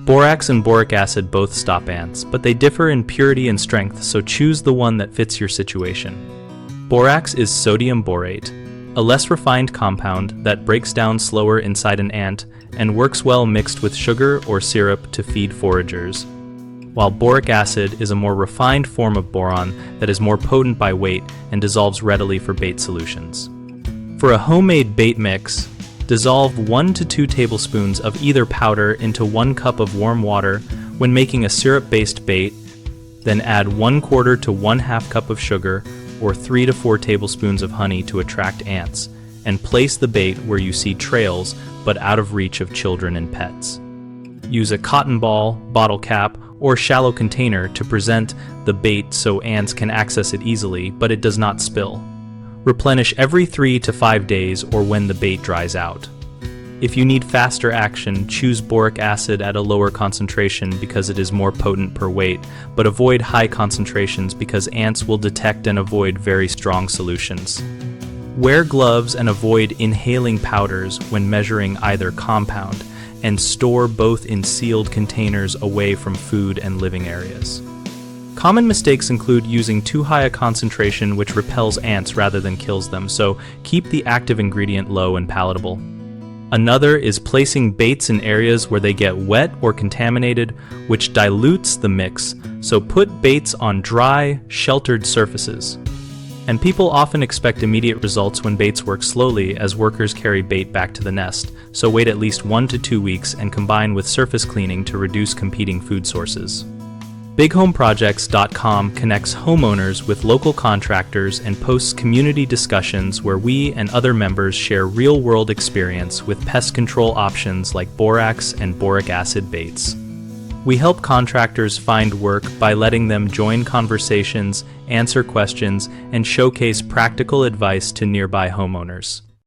Borax and boric acid both stop ants, but they differ in purity and strength, so choose the one that fits your situation. Borax is sodium borate, a less refined compound that breaks down slower inside an ant and works well mixed with sugar or syrup to feed foragers, while boric acid is a more refined form of boron that is more potent by weight and dissolves readily for bait solutions. For a homemade bait mix, dissolve 1 to 2 tablespoons of either powder into 1 cup of warm water when making a syrup-based bait, then add 1/4 to 1/2 cup of sugar or 3 to 4 tablespoons of honey to attract ants, and place the bait where you see trails but out of reach of children and pets. Use a cotton ball, bottle cap, or shallow container to present the bait so ants can access it easily, but it does not spill. Replenish every 3 to 5 days or when the bait dries out. If you need faster action, choose boric acid at a lower concentration because it is more potent per weight, but avoid high concentrations because ants will detect and avoid very strong solutions. Wear gloves and avoid inhaling powders when measuring either compound, and store both in sealed containers away from food and living areas. Common mistakes include using too high a concentration which repels ants rather than kills them, so keep the active ingredient low and palatable. Another is placing baits in areas where they get wet or contaminated, which dilutes the mix, so put baits on dry, sheltered surfaces. And people often expect immediate results when baits work slowly as workers carry bait back to the nest, so wait at least 1 to 2 weeks and combine with surface cleaning to reduce competing food sources. BigHomeProjects.com connects homeowners with local contractors and posts community discussions where we and other members share real-world experience with pest control options like borax and boric acid baits. We help contractors find work by letting them join conversations, answer questions, and showcase practical advice to nearby homeowners.